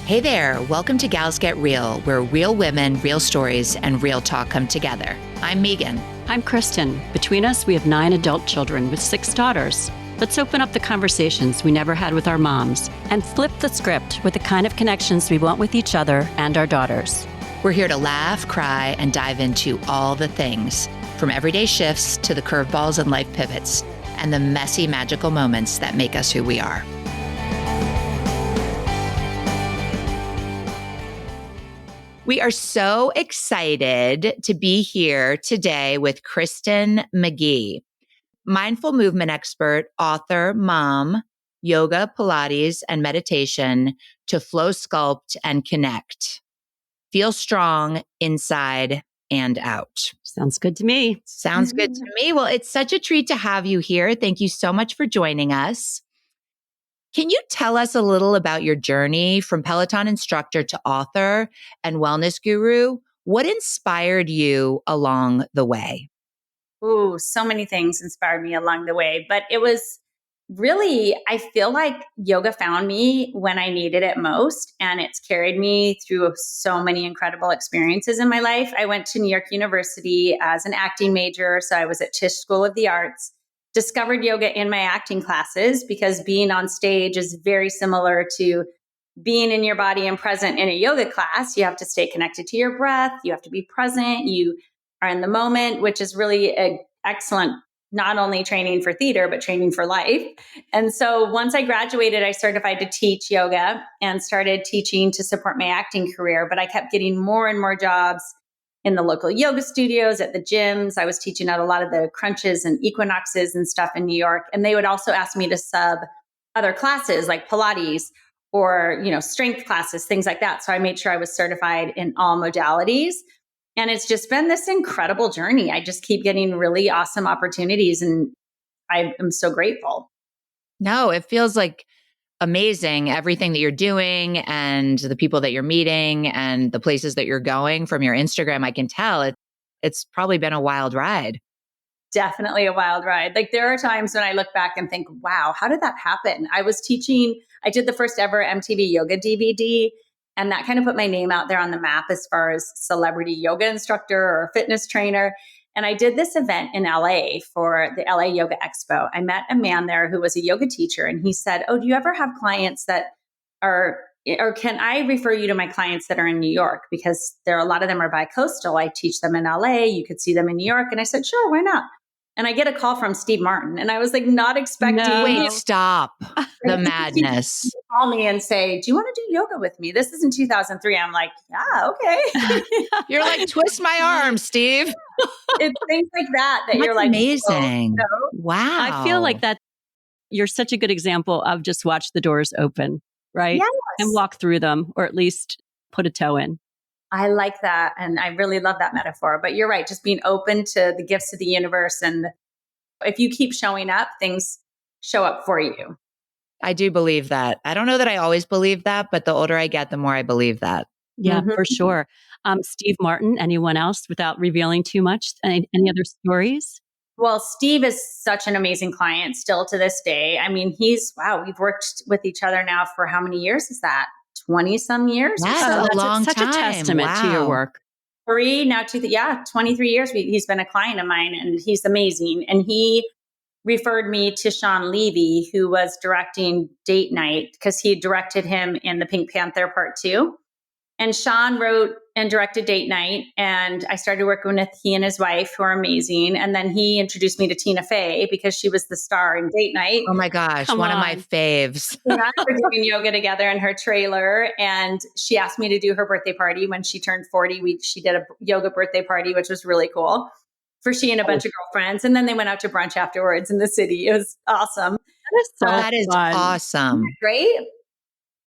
Hey there, welcome to Gals Get Real, where real women, real stories, and real talk come together. I'm Meghan. I'm Kristin. Between us, we have 9 adult children with 6 daughters. Let's open up the conversations we never had with our moms and flip the script with the kind of connections we want with each other and our daughters. We're here to laugh, cry, and dive into all the things, from everyday shifts to the curveballs and life pivots, and the messy, magical moments that make us who we are. We are so excited to be here today with Kristin McGee, mindful movement expert, author, mom, yoga, Pilates, and meditation to flow, sculpt, and connect. Feel strong inside and out. Sounds good to me. Sounds good to me. Well, it's such a treat to have you here. Thank you so much for joining us. Can you tell us a little about your journey from Peloton instructor to author and wellness guru? What inspired you along the way? Ooh, so many things inspired me along the way, but it was really, I feel like yoga found me when I needed it most, and it's carried me through so many incredible experiences in my life. I went to New York University as an acting major, so I was at Tisch School of the Arts. Discovered yoga in my acting classes because being on stage is very similar to being in your body and present in a yoga class. You have to stay connected to your breath. You have to be present. You are in the moment, which is really an excellent, not only training for theater, but training for life. And so once I graduated, I certified to teach yoga and started teaching to support my acting career. But I kept getting more and more jobs in the local yoga studios, at the gyms. I was teaching at a lot of the crunches and equinoxes and stuff in New York. And they would also ask me to sub other classes like Pilates or, strength classes, things like that. So I made sure I was certified in all modalities. And it's just been this incredible journey. I just keep getting really awesome opportunities, and I am so grateful. No, it feels like amazing, everything that you're doing and the people that you're meeting and the places that you're going. From your Instagram, I can tell it's probably been a wild ride. Definitely a wild ride. Like, there are times when I look back and think, wow, how did that happen? I did the first ever MTV yoga DVD, and that kind of put my name out there on the map as far as celebrity yoga instructor or fitness trainer. And I did this event in LA for the LA Yoga Expo. I met a man there who was a yoga teacher, and he said, "Oh, do you ever have clients that or can I refer you to my clients that are in New York? Because a lot of them are bi-coastal. I teach them in LA. You could see them in New York." And I said, "Sure, why not?" And I get a call from Steve Martin, and I was like, not expecting. No. Wait, stop the madness. He call me and say, "Do you want to do yoga with me?" This is in 2003. I'm like, yeah, okay. You're like, twist my arm, Steve. It's things like that That's you're like, amazing. "Oh, no." Wow. I feel like that you're such a good example of just watch the doors open, right? Yes. And walk through them, or at least put a toe in. I like that. And I really love that metaphor. But you're right, just being open to the gifts of the universe. And if you keep showing up, things show up for you. I do believe that. I don't know that I always believe that, but the older I get, the more I believe that. Yeah, Mhm. for sure. Steve Martin, anyone else without revealing too much? Any other stories? Well, Steve is such an amazing client still to this day. I mean, we've worked with each other now for how many years is that? 20 some years? That's or so? a long such time. a testament to your Wow. work. 23 years. He's been a client of mine, and he's amazing. And he referred me to Sean Levy, who was directing Date Night, because he directed him in the Pink Panther Part 2. And Sean wrote and directed Date Night. And I started working with he and his wife, who are amazing. And then he introduced me to Tina Fey because she was the star in Date Night. Oh my gosh, Come one of my on. faves. And I was doing yoga together in her trailer. And she asked me to do her birthday party when she turned 40. She did a yoga birthday party, which was really cool for she and a bunch of girlfriends. And then they went out to brunch afterwards in the city. It was awesome. That is so That is fun. awesome. Great.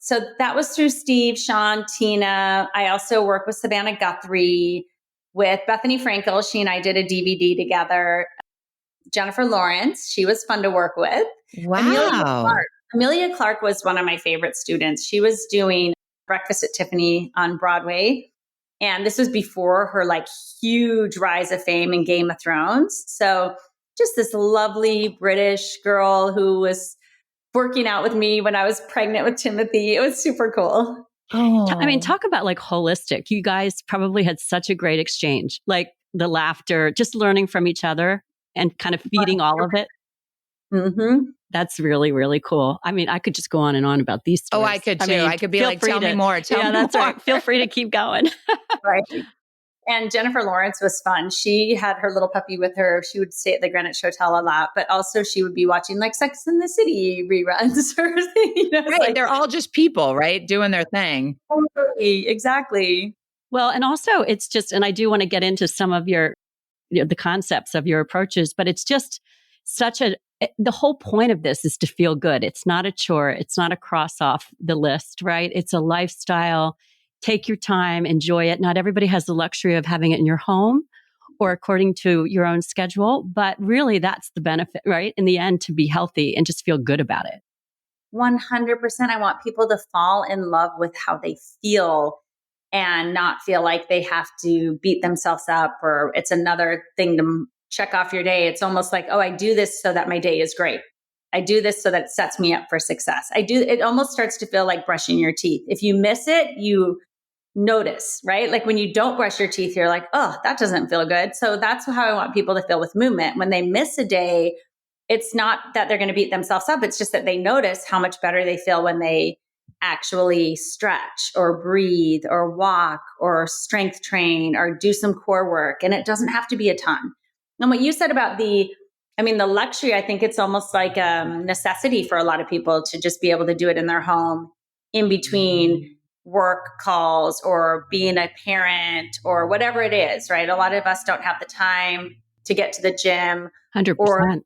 So that was through Steve, Sean, Tina. I also work with Savannah Guthrie, with Bethany Frankel. She and I did a DVD together. Jennifer Lawrence, she was fun to work with. Wow. Amelia Clark was one of my favorite students. She was doing Breakfast at Tiffany on Broadway. And this was before her huge rise of fame in Game of Thrones. So just this lovely British girl who was working out with me when I was pregnant with Timothy. It was super cool. I mean, Oh, talk about like holistic. You guys probably had such a great exchange, like the laughter, just learning from each other and kind of feeding all of it. Mm-hmm. That's really, really cool. I mean, I could just go on and on about these oh, stories. I could too. mean, I could be feel like, free tell me to, more. Tell yeah, me that's more. right. Feel free to keep going. Right. And Jennifer Lawrence was fun. She had her little puppy with her. She would stay at the Greenwich Hotel a lot, but also she would be watching like Sex and the City reruns or Right. like, They're all just people, right? Doing their thing. totally, exactly. Well, and also it's just, and I do want to get into some of your, the concepts of your approaches, but it's just the whole point of this is to feel good. It's not a chore. It's not a cross off the list, right? It's a lifestyle. Take your time, enjoy it. Not everybody has the luxury of having it in your home or according to your own schedule, but really that's the benefit, right? In the end, to be healthy and just feel good about it. 100%. I want people to fall in love with how they feel and not feel like they have to beat themselves up or it's another thing to check off your day. It's almost like, oh, I do this so that my day is great. I do this so that it sets me up for success. It almost starts to feel like brushing your teeth. If you miss it, you notice, right? Like when you don't brush your teeth, you're like, oh, that doesn't feel good. So that's how I want people to feel with movement. When they miss a day, it's not that they're going to beat themselves up. It's just that they notice how much better they feel when they actually stretch or breathe or walk or strength train or do some core work. And it doesn't have to be a ton. And what you said about the luxury, I think it's almost like a necessity for a lot of people to just be able to do it in their home in between work calls or being a parent or whatever it is, right? A lot of us don't have the time to get to the gym 100%. or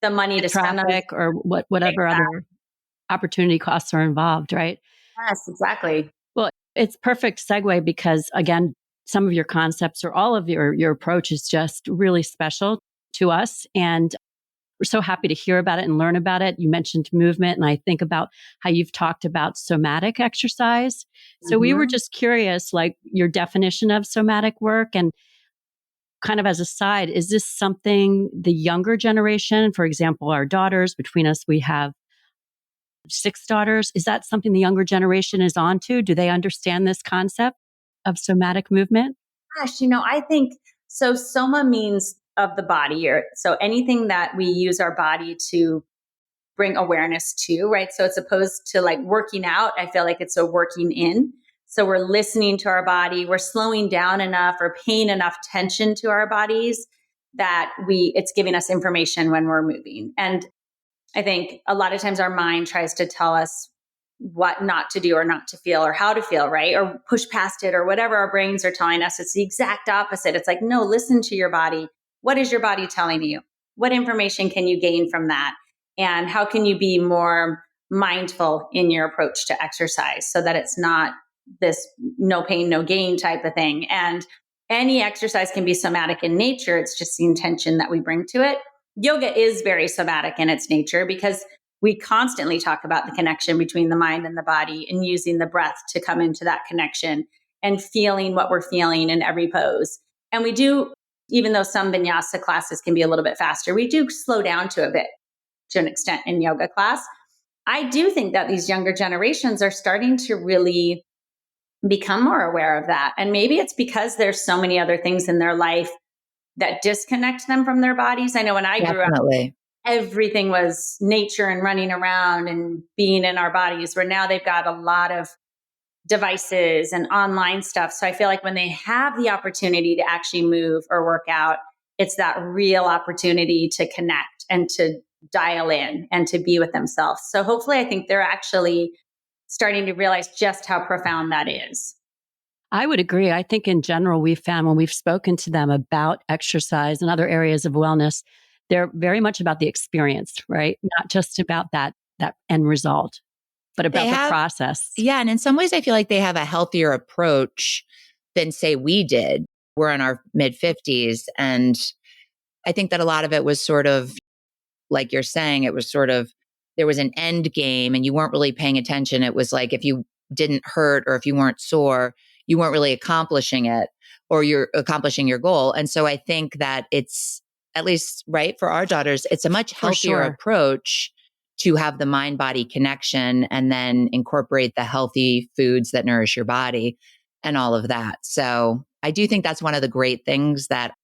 the money to spend on traffic or whatever other opportunity costs are involved, right? Yes, exactly. Well, it's perfect segue because again, some of your concepts or all of your approach is just really special to us. And we're so happy to hear about it and learn about it. You mentioned movement, and I think about how you've talked about somatic exercise. So we were just curious, like your definition of somatic work and kind of as a side, is this something the younger generation, for example, our daughters, between us, we have 6 daughters. Is that something the younger generation is onto? Do they understand this concept of somatic movement? Gosh, I think so. Soma means of the body, or so anything that we use our body to bring awareness to, right? So it's opposed to like working out. I feel like it's a working in. So we're listening to our body, we're slowing down enough or paying enough attention to our bodies that it's giving us information when we're moving. And I think a lot of times our mind tries to tell us what not to do or not to feel or how to feel, right? Or push past it or whatever our brains are telling us. It's the exact opposite. It's like, no, listen to your body. What is your body telling you? What information can you gain from that? And how can you be more mindful in your approach to exercise so that it's not this no pain, no gain type of thing? And any exercise can be somatic in nature. It's just the intention that we bring to it. Yoga is very somatic in its nature because we constantly talk about the connection between the mind and the body and using the breath to come into that connection and feeling what we're feeling in every pose. And we do, even though some vinyasa classes can be a little bit faster, we do slow down to a bit to an extent in yoga class. I do think that these younger generations are starting to really become more aware of that. And maybe it's because there's so many other things in their life that disconnect them from their bodies. I know when I grew up, Definitely. everything was nature and running around and being in our bodies, where now they've got a lot of devices and online stuff. So I feel like when they have the opportunity to actually move or work out, it's that real opportunity to connect and to dial in and to be with themselves. So hopefully I think they're actually starting to realize just how profound that is. I would agree. I think in general, we've found when we've spoken to them about exercise and other areas of wellness, they're very much about the experience, right? Not just about that end result, but about the process. Yeah. And in some ways, I feel like they have a healthier approach than, say, we did. We're in our mid 50s. And I think that a lot of it was sort of, like you're saying, it was sort of, there was an end game and you weren't really paying attention. It was like if you didn't hurt or if you weren't sore, you weren't really accomplishing it or you're accomplishing your goal. And so I think that it's, at least right for our daughters, it's a much healthier approach to have the mind body connection and then incorporate the healthy foods that nourish your body and all of that. So I do think that's one of the great things that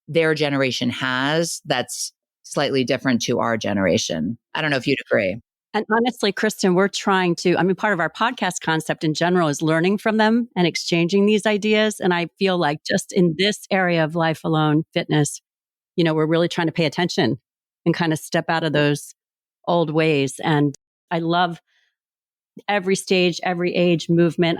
their generation has that's slightly different to our generation. I don't know if you'd agree. And honestly, Kristin, we're trying to, part of our podcast concept in general is learning from them and exchanging these ideas. And I feel like just in this area of life alone, fitness, we're really trying to pay attention and kind of step out of those old ways. And I love every stage, every age movement.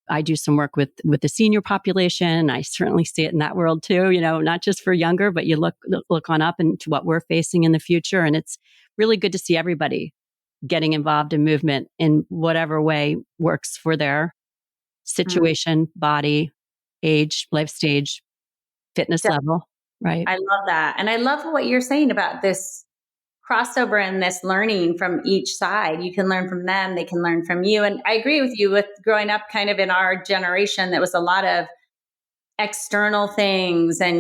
I do some work with the senior population. I certainly see it in that world too, not just for younger, but you look on up into what we're facing in the future. And it's really good to see everybody getting involved in movement in whatever way works for their situation, body, age, life stage, fitness level. Right. I love that. And I love what you're saying about this crossover and this learning from each side. You can learn from them, they can learn from you. And I agree with you with growing up kind of in our generation, that was a lot of external things and,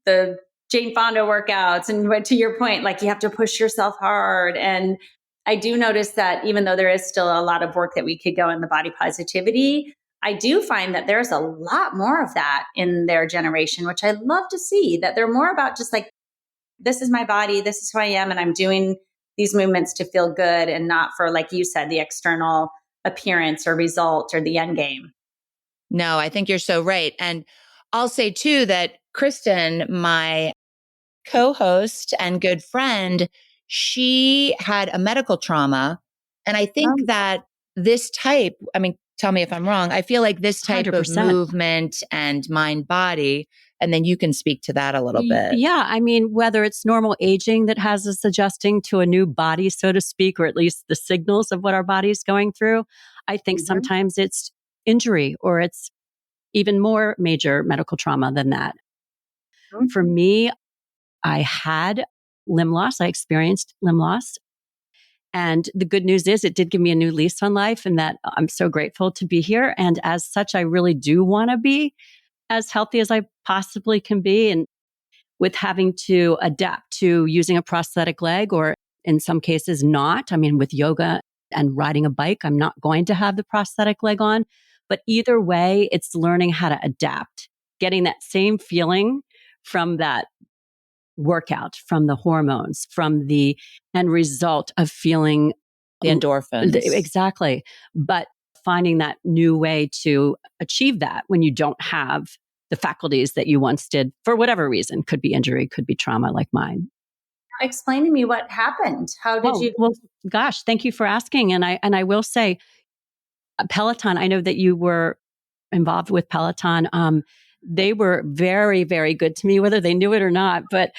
the Jane Fonda workouts. And to your point, like you have to push yourself hard. And I do notice that even though there is still a lot of work that we could go in the body positivity, I do find that there's a lot more of that in their generation, which I love to see, that they're more about just like, this is my body, this is who I am, and I'm doing these movements to feel good and not for, like you said, the external appearance or result or the end game. No, I think you're so right. And I'll say too that Kristin, my co-host and good friend, she had a medical trauma. And I think that this type, tell me if I'm wrong, I feel like this type 100%. of movement and mind body, and then you can speak to that a little bit. Yeah. Whether it's normal aging that has us adjusting to a new body, so to speak, or at least the signals of what our body's going through, I think sometimes it's injury or it's even more major medical trauma than that. For me, I had limb loss. I experienced limb loss. And the good news is it did give me a new lease on life, and that I'm so grateful to be here. And as such, I really do want to be as healthy as I possibly can be. And with having to adapt to using a prosthetic leg, or in some cases not, with yoga and riding a bike, I'm not going to have the prosthetic leg on. But either way, it's learning how to adapt, getting that same feeling from that workout, from the hormones, from the end result of feeling the endorphins. Exactly. But finding that new way to achieve that when you don't have the faculties that you once did for whatever reason. Could be injury, could be trauma like mine. Explain to me what happened. How did you? Well, gosh, thank you for asking. And I will say, Peloton, I know that you were involved with Peloton. They were very, very good to me, whether they knew it or not. But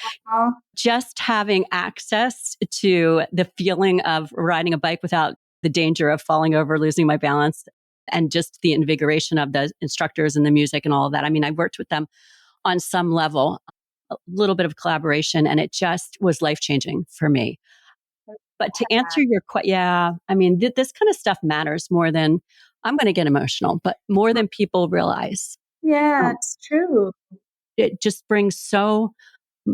just having access to the feeling of riding a bike without the danger of falling over, losing my balance, and just the invigoration of the instructors and the music and all of that. I worked with them on some level, a little bit of collaboration, and it just was life-changing for me. But to answer your question, this kind of stuff matters more than, I'm going to get emotional, but more than people realize. Yeah, it's true. It just brings so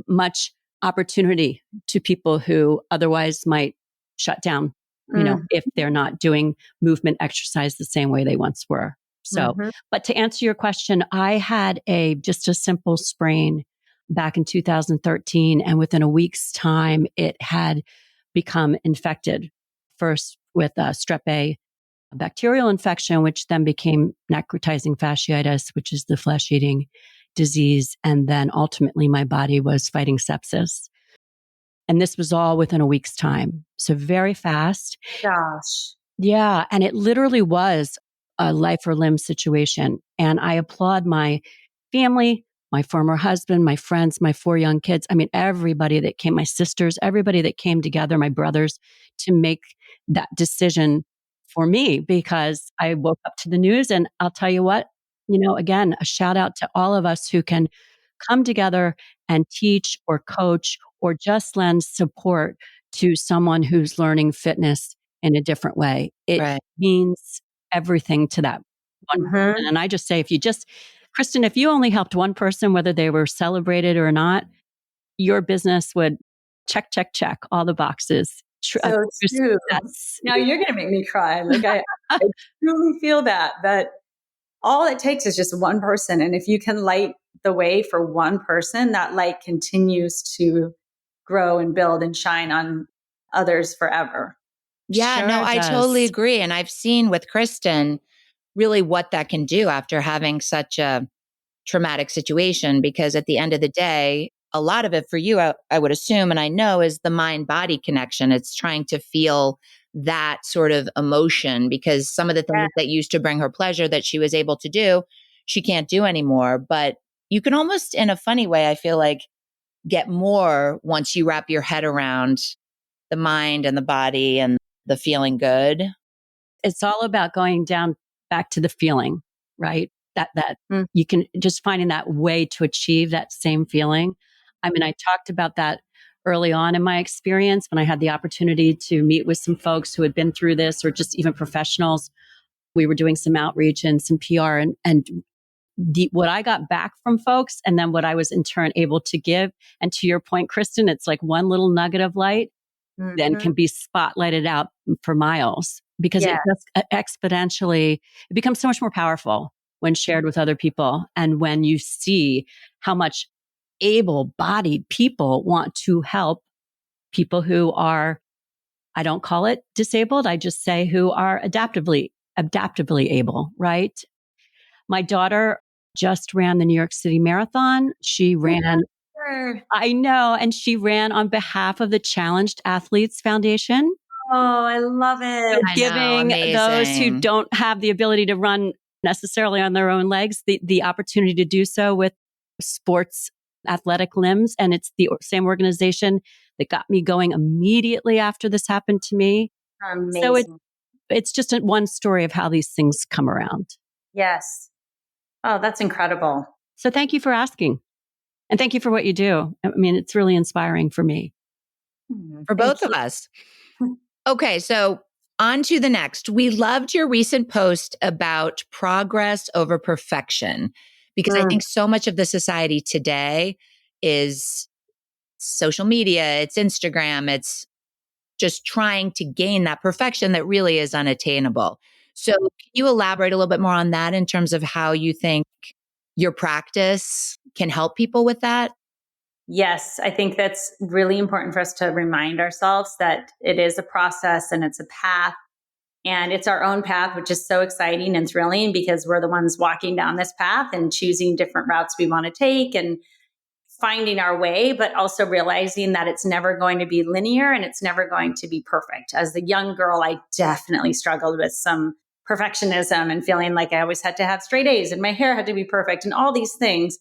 much opportunity to people who otherwise might shut down, if they're not doing movement exercise the same way they once were. So, but to answer your question, I had just a simple sprain back in 2013. And within a week's time, it had become infected, first with strep A bacterial infection, which then became necrotizing fasciitis, which is the flesh-eating disease. And then ultimately my body was fighting sepsis. And this was all within a week's time. So very fast. Gosh. Yeah. And it literally was a life or limb situation. And I applaud my family, my former husband, my friends, my 4 young kids. Everybody that came, my sisters, everybody that came together, my brothers, to make that decision for me, because I woke up to the news. And I'll tell you what, again, a shout out to all of us who can come together and teach or coach or just lend support to someone who's learning fitness in a different way. It means everything to that one person. And I just say, Kristin, if you only helped one person, whether they were celebrated or not, your business would check all the boxes So true. Success. Now you're going to make me cry. Like I truly feel that all it takes is just one person. And if you can light the way for one person, that light continues to grow and build and shine on others forever. Yeah, no, Sure I totally does. agree. And I've seen with Kristen really what that can do after having such a traumatic situation, because at the end of the day, a lot of it for you, I would assume, and I know, is the mind body connection. It's trying to feel that sort of emotion, because some of the Yeah. things that used to bring her pleasure that she was able to do, she can't do anymore. But you can almost, in a funny way, I feel like, get more once you wrap your head around the mind and the body and the feeling good. It's all about going down back to the feeling, right? That Mm. you can just finding that way to achieve that same feeling. I mean, I talked about that early on in my experience when I had the opportunity to meet with some folks who had been through this, or just even professionals. We were doing some outreach and some PR, and what I got back from folks, and then what I was in turn able to give. And to your point, Kristen, it's like one little nugget of light then Mhm. can be spotlighted out for miles, because Yeah. it just exponentially, it becomes so much more powerful when shared with other people. And when you see how much able bodied people want to help people who are, I don't call it disabled. I just say who are adaptively able, right? My daughter just ran the New York City Marathon. She ran, Sure. I know, and she ran on behalf of the Challenged Athletes Foundation. Oh, I love So it. I know, giving those who amazing. don't have the ability to run necessarily on their own legs the opportunity to do so with sports athletic limbs. And it's the same organization that got me going immediately after this happened to me. So Amazing. it's just one story of how these things come around. Yes. Oh, that's incredible. So thank you for asking. And thank you for what you do. I mean, it's really inspiring for me. For Thank both of you. us. Okay, so on to the next. We loved your recent post about progress over perfection, because I Mm, think so much of the society today is social media, it's Instagram, it's just trying to gain that perfection that really is unattainable. So, can you elaborate a little bit more on that in terms of how you think your practice can help people with that? yes, I think that's really important for us to remind ourselves that it is a process and it's a path. And it's our own path, which is so exciting and thrilling because we're the ones walking down this path and choosing different routes we want to take and finding our way, but also realizing that it's never going to be linear and it's never going to be perfect. As a young girl, I definitely struggled with some perfectionism and feeling like I always had to have straight A's and my hair had to be perfect and all these things.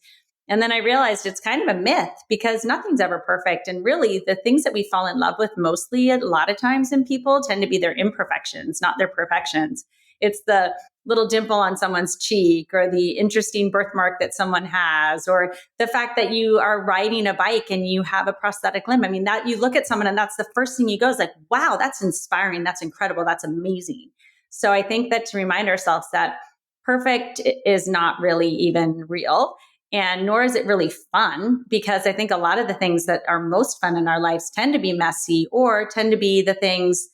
And then I realized it's kind of a myth because nothing's ever perfect. And really, the things that we fall in love with mostly a lot of times in people tend to be their imperfections, not their perfections. It's the little dimple on someone's cheek or the interesting birthmark that someone has or the fact that you are riding a bike and you have a prosthetic limb. I mean, that you look at someone and that's the first thing you go is like, wow, that's inspiring. That's incredible. That's amazing. So I think that to remind ourselves that perfect is not really even real. And nor is it really fun because I think a lot of the things that are most fun in our lives tend to be messy or tend to be the things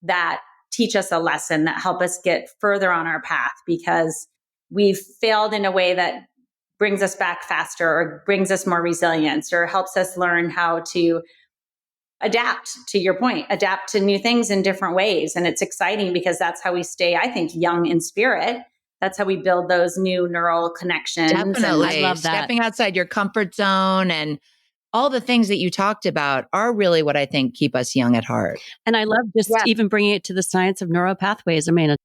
that teach us a lesson that help us get further on our path because we've failed in a way that brings us back faster or brings us more resilience or helps us learn how to adapt to your point, adapt to new things in different ways. And it's exciting because that's how we stay, I think, young in spirit. That's how we build those new neural connections. And I Definitely. love that. Stepping outside your comfort zone and all the things that you talked about are really what I think keep us young at heart. And I love just yeah, even bringing it to the science of neuropathways. I mean,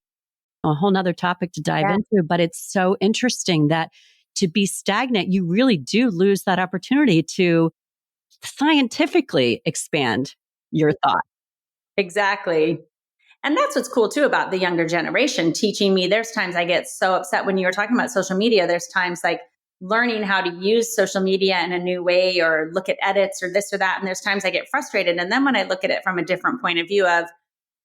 a whole nother topic to dive yeah, into, but it's so interesting that to be stagnant, you really do lose that opportunity to scientifically expand your thought. exactly. And that's what's cool too about the younger generation teaching me. There's times I get so upset when you were talking about social media. There's times like learning how to use social media in a new way or look at edits or this or that. And there's times I get frustrated. And then when I look at it from a different point of view of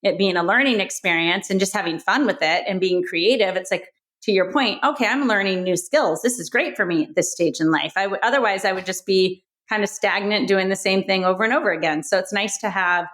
it being a learning experience and just having fun with it and being creative, it's like, to your point, okay, I'm learning new skills. This is great for me at this stage in life. Otherwise, I would just be kind of stagnant doing the same thing over and over again. So it's nice to have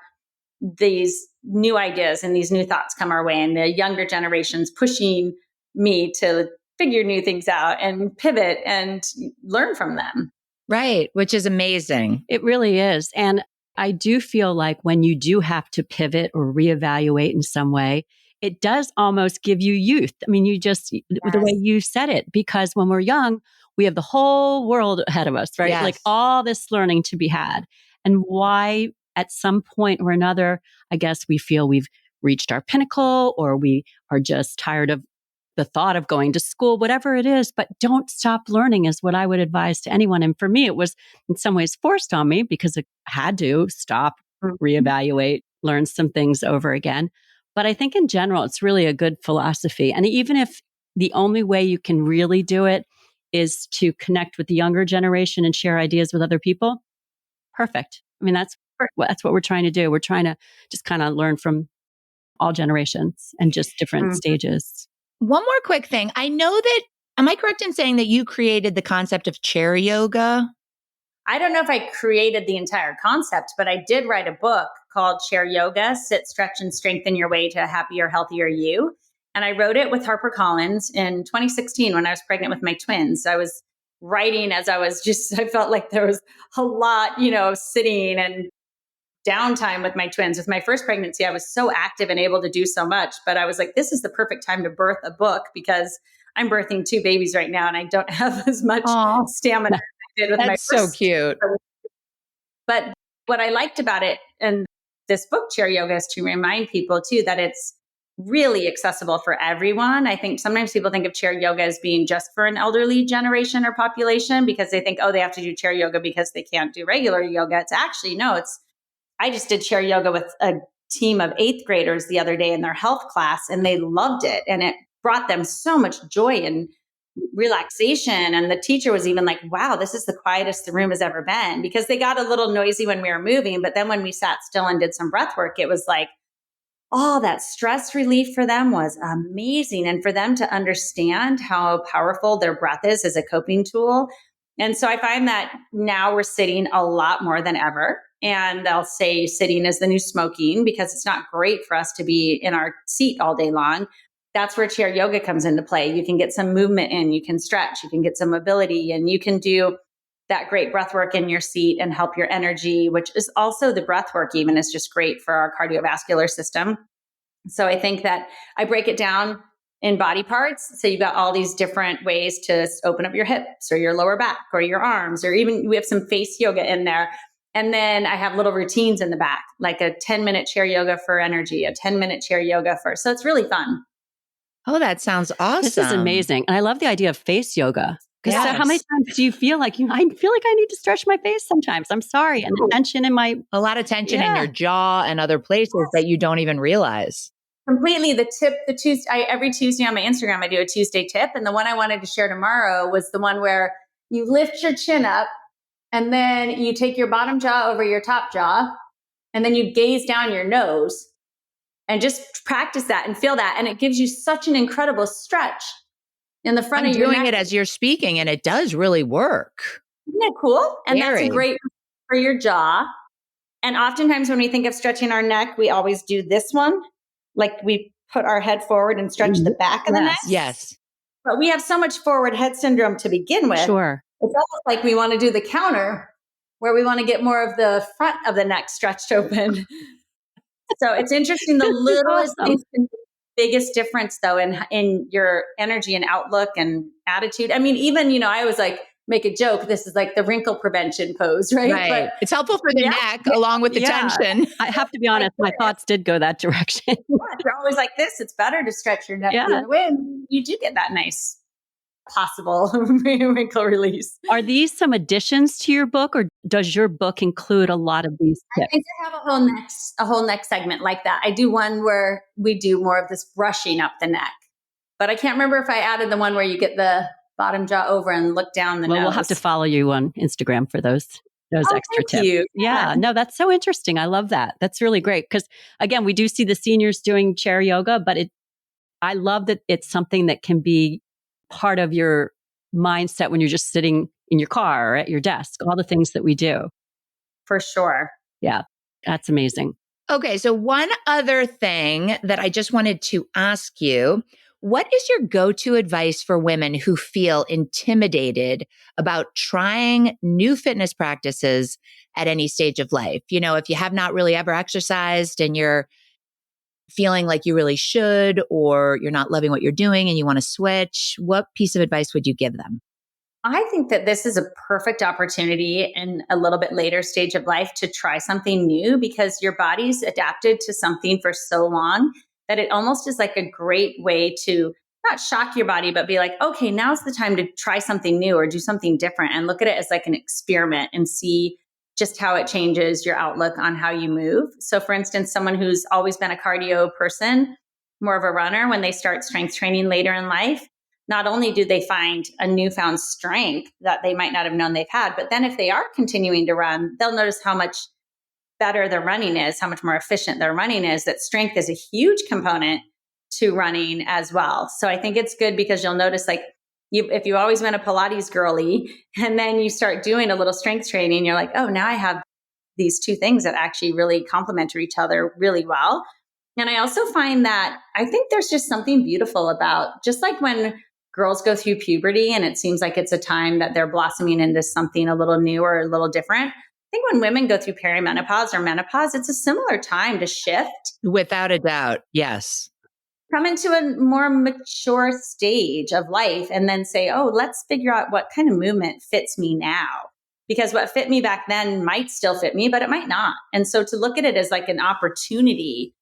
these new ideas and these new thoughts come our way, and the younger generations pushing me to figure new things out and pivot and learn from them. Right. Which is amazing. It really is. And I do feel like when you do have to pivot or reevaluate in some way, it does almost give you youth. I mean, the way you said it, because when we're young, we have the whole world ahead of us, right? Yes. Like all this learning to be had. And why at some point or another, I guess we feel we've reached our pinnacle, or we are just tired of the thought of going to school, whatever it is, but don't stop learning is what I would advise to anyone. And for me, it was in some ways forced on me because I had to stop, reevaluate, learn some things over again. But I think in general, it's really a good philosophy. And even if the only way you can really do it is to connect with the younger generation and share ideas with other people, perfect. I mean, that's what we're trying to do. We're trying to just kind of learn from all generations and just different stages. One more quick thing. I know that, am I correct in saying that you created the concept of chair yoga? I don't know if I created the entire concept, but I did write a book called Chair Yoga, Sit, Stretch, and Strengthen Your Way to a Happier, Healthier You. And I wrote it with HarperCollins in 2016 when I was pregnant with my twins. I was writing as I felt like there was a lot, sitting and downtime with my twins. With my first pregnancy, I was so active and able to do so much, but I was like, this is the perfect time to birth a book because I'm birthing 2 babies right now and I don't have as much stamina as I did with my first. That's so cute. But what I liked about it and this book, Chair Yoga, is to remind people too that it's really accessible for everyone. I think sometimes people think of chair yoga as being just for an elderly generation or population because they think, oh, they have to do chair yoga because they can't do regular yoga. It's actually, no, I just did chair yoga with a team of 8th graders the other day in their health class, and they loved it. And it brought them so much joy and relaxation. And the teacher was even like, wow, this is the quietest the room has ever been, because they got a little noisy when we were moving. But then when we sat still and did some breath work, it was like, oh, that stress relief for them was amazing. And for them to understand how powerful their breath is as a coping tool. And so I find that now we're sitting a lot more than ever. And they'll say sitting is the new smoking because it's not great for us to be in our seat all day long. That's where chair yoga comes into play. You can get some movement in, you can stretch, you can get some mobility, and you can do that great breath work in your seat and help your energy, which is also the breath work even is just great for our cardiovascular system. So I think that I break it down in body parts. So you've got all these different ways to open up your hips or your lower back or your arms, or even we have some face yoga in there. And then I have little routines in the back, like a 10-minute chair yoga for energy, a 10-minute chair yoga so it's really fun. Oh, that sounds awesome. This is amazing. And I love the idea of face yoga. Yes. So how many times do you feel like I feel like I need to stretch my face sometimes? I'm sorry. And the tension in a lot of tension in your jaw and other places that you don't even realize. Completely. Every Tuesday on my Instagram, I do a Tuesday tip. And the one I wanted to share tomorrow was the one where you lift your chin up and then you take your bottom jaw over your top jaw and then you gaze down your nose and just practice that and feel that. And it gives you such an incredible stretch in the front of your neck. I'm doing it as you're speaking and it does really work. Isn't that cool? And that's a great for your jaw. And oftentimes when we think of stretching our neck, we always do this one. Like we put our head forward and stretch the back of the neck. Yes. But we have so much forward head syndrome to begin with. Sure. It's almost like we want to do the counter where we want to get more of the front of the neck stretched open. So it's interesting. The littlest things can be the biggest difference though in your energy and outlook and attitude. I mean, even, I always make a joke. This is like the wrinkle prevention pose, right? Right. But it's helpful for the neck along with the tension. I have to be honest, my thoughts did go that direction. You're always like this. It's better to stretch your neck the other way. And you do get that nice possible wrinkle release. Are these some additions to your book, or does your book include a lot of these tips? I think I have a whole neck segment like that. I do one where we do more of this brushing up the neck, but I can't remember if I added the one where you get the bottom jaw over and look down the nose. We'll have to follow you on Instagram for those extra tips. You. Yeah, no, that's so interesting. I love that. That's really great. Because again, we do see the seniors doing chair yoga, but I love that it's something that can be part of your mindset when you're just sitting in your car or at your desk, all the things that we do. For sure. Yeah, that's amazing. Okay, so one other thing that I just wanted to ask you, what is your go-to advice for women who feel intimidated about trying new fitness practices at any stage of life? You know, if you have not really ever exercised and you're feeling like you really should, or you're not loving what you're doing and you want to switch, what piece of advice would you give them? I think that this is a perfect opportunity in a little bit later stage of life to try something new because your body's adapted to something for so long that it almost is like a great way to not shock your body, but be like, okay, now's the time to try something new or do something different and look at it as like an experiment and see just how it changes your outlook on how you move. So, for instance, someone who's always been a cardio person, more of a runner, when they start strength training later in life, not only do they find a newfound strength that they might not have known they've had, but then if they are continuing to run, they'll notice how much better their running is, how much more efficient their running is, that strength is a huge component to running as well. So I think it's good because you'll notice like if you always been a Pilates girly and then you start doing a little strength training, you're like, oh, now I have these two things that actually really complement each other really well. And I also find that I think there's just something beautiful about just like when girls go through puberty and it seems like it's a time that they're blossoming into something a little new or a little different. I think when women go through perimenopause or menopause, it's a similar time to shift, Without a doubt, yes. come into a more mature stage of life, and then say, oh, let's figure out what kind of movement fits me now. Because what fit me back then might still fit me, but it might not. And so to look at it as like an opportunity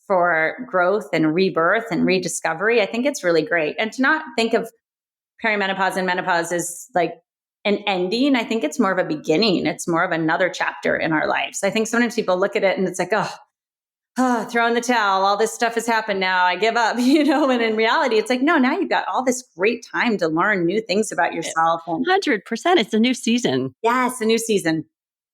for growth and rebirth and rediscovery, I think it's really great. And to not think of perimenopause and menopause as like an ending, I think it's more of a beginning. It's more of another chapter in our lives. I think sometimes people look at it and it's like, throw in the towel. All this stuff has happened now. I give up, and in reality, it's like, no, now you've got all this great time to learn new things about yourself. And 100%. It's a new season. yes, a new season.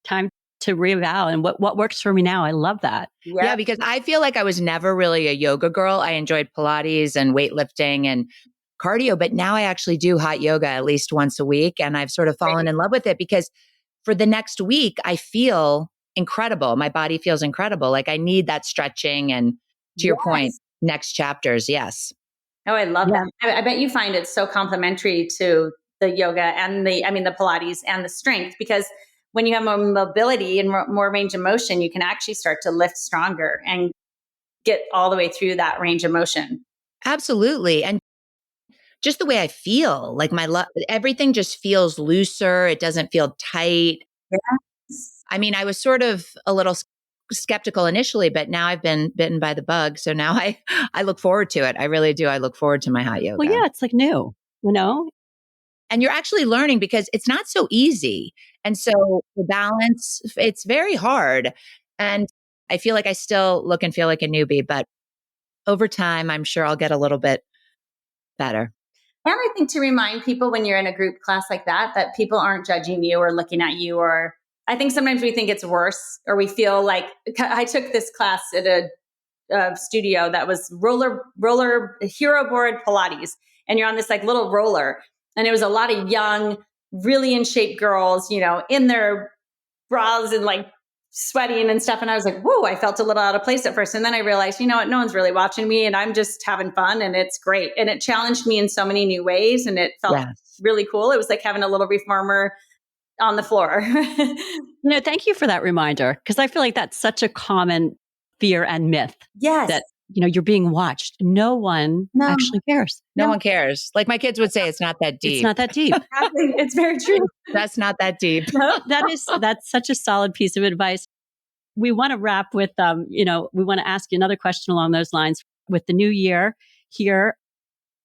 Time to reeval and what works for me now. I love that. Yep. Yeah, because I feel like I was never really a yoga girl. I enjoyed Pilates and weightlifting and cardio, but now I actually do hot yoga at least once a week. And I've sort of fallen in love with it because for the next week, I feel incredible. My body feels incredible. Like I need that stretching. And to your point, Yes. next chapters, yes. Oh, I love Yeah. that. I bet you find it so complementary to the yoga and the Pilates and the strength, because when you have more mobility and more range of motion, you can actually start to lift stronger and get all the way through that range of motion. Absolutely. And just the way I feel, like everything just feels looser. It doesn't feel tight. Yes. I mean, I was sort of a little skeptical initially, but now I've been bitten by the bug. So now I look forward to it. I really do. I look forward to my hot yoga. Well, yeah, it's like new, And you're actually learning because it's not so easy. And so the balance, it's very hard. And I feel like I still look and feel like a newbie, but over time, I'm sure I'll get a little bit better. And I think to remind people when you're in a group class like that people aren't judging you or looking at you, or I think sometimes we think it's worse, or we feel like I took this class at a studio that was roller hero board Pilates, and you're on this like little roller, and it was a lot of young, really in shape girls, in their bras and like sweating and stuff. And I was like, whoa, I felt a little out of place at first. And then I realized, what, no one's really watching me and I'm just having fun and it's great. And it challenged me in so many new ways and it felt really cool. It was like having a little reformer on the floor. Thank you for that reminder, because I feel like that's such a common fear and myth. Yes. That, you're being watched. No one actually cares. No one cares. Like my kids would say, it's not that deep. It's not that deep. It's very true. That's not that deep. That's such a solid piece of advice. We want to wrap with, we want to ask you another question along those lines. With the new year here,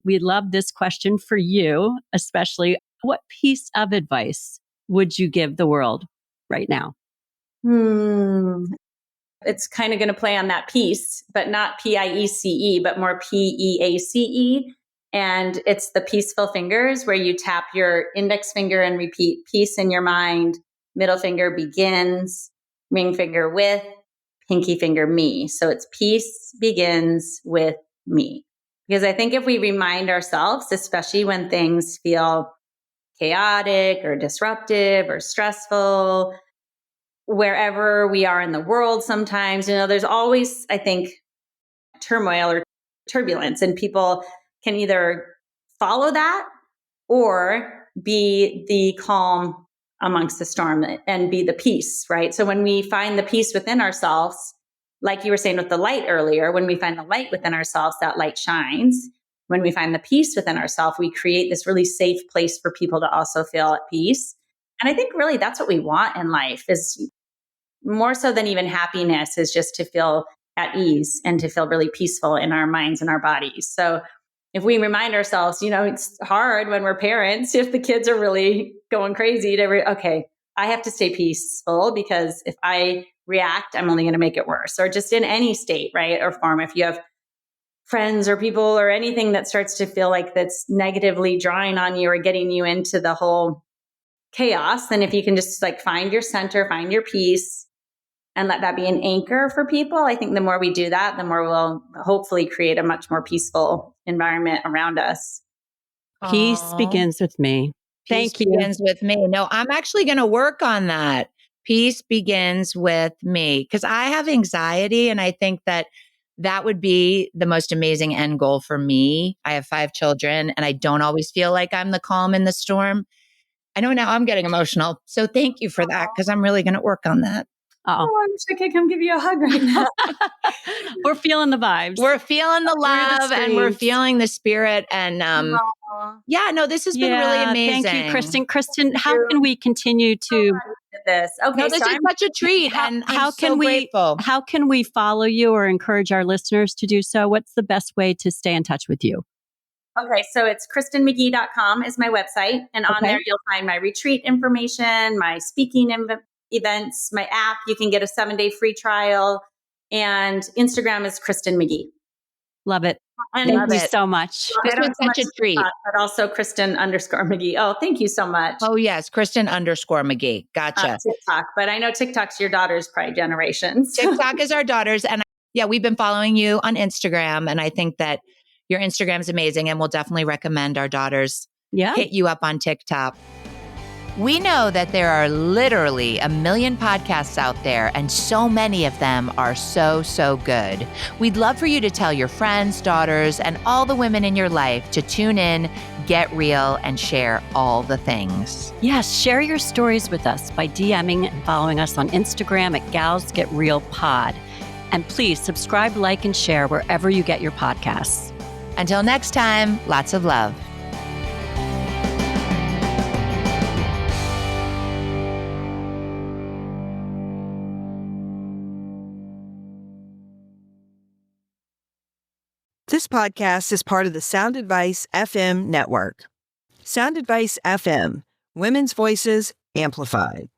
we love this question for you, especially. What piece of advice would you give the world right now? It's kind of going to play on that piece, but not PIECE, but more PEACE. And it's the peaceful fingers, where you tap your index finger and repeat peace in your mind. Middle finger begins, ring finger with, pinky finger me. So it's peace begins with me. Because I think if we remind ourselves, especially when things feel chaotic or disruptive or stressful, wherever we are in the world sometimes. There's always, I think, turmoil or turbulence, and people can either follow that or be the calm amongst the storm and be the peace, right? So when we find the peace within ourselves, like you were saying with the light earlier, when we find the light within ourselves, that light shines. When we find the peace within ourselves, we create this really safe place for people to also feel at peace. And I think really that's what we want in life, is more so than even happiness, is just to feel at ease and to feel really peaceful in our minds and our bodies. So if we remind ourselves, it's hard when we're parents, if the kids are really going crazy, okay, I have to stay peaceful, because if I react, I'm only going to make it worse. Or just in any state, right, or form, if you have friends or people or anything that starts to feel like that's negatively drawing on you or getting you into the whole chaos, then if you can just find your center, find your peace, and let that be an anchor for people, I think the more we do that, the more we'll hopefully create a much more peaceful environment around us. Peace begins with me. Thank you. Peace begins with me. No, I'm actually going to work on that. Peace begins with me, because I have anxiety, and I think that would be the most amazing end goal for me. I have 5 children, and I don't always feel like I'm the calm in the storm. I know now I'm getting emotional. So thank you for that, because I'm really going to work on that. Oh, I wish I could come give you a hug right now. We're feeling the vibes. We're feeling the love, and we're feeling the spirit. And yeah, no, this has been really amazing. Thank you, Kristin. Kristin, how can we continue to this? Okay, no, this is such a treat, and I'm so grateful. How can we follow you or encourage our listeners to do so? What's the best way to stay in touch with you? Okay, so it's KristinMcGee.com is my website, and on there you'll find my retreat information, my speaking events, my app. You can get a 7-day free trial, and Instagram is Kristin McGee. Love it. And thank you so much. This was such a treat. But also Kristin_McGee. Oh, thank you so much. Oh, yes. Kristin_McGee. Gotcha. TikTok, but I know TikTok's your daughter's probably generations. TikTok is our daughter's. And we've been following you on Instagram. And I think that your Instagram is amazing. And we'll definitely recommend our daughters hit you up on TikTok. We know that there are literally a million podcasts out there, and so many of them are so, so good. We'd love for you to tell your friends, daughters, and all the women in your life to tune in, get real, and share all the things. Yes, share your stories with us by DMing and following us on Instagram at Gals Get Real Pod. And please subscribe, like, and share wherever you get your podcasts. Until next time, lots of love. This podcast is part of the Sound Advice FM network. Sound Advice FM, women's voices amplified.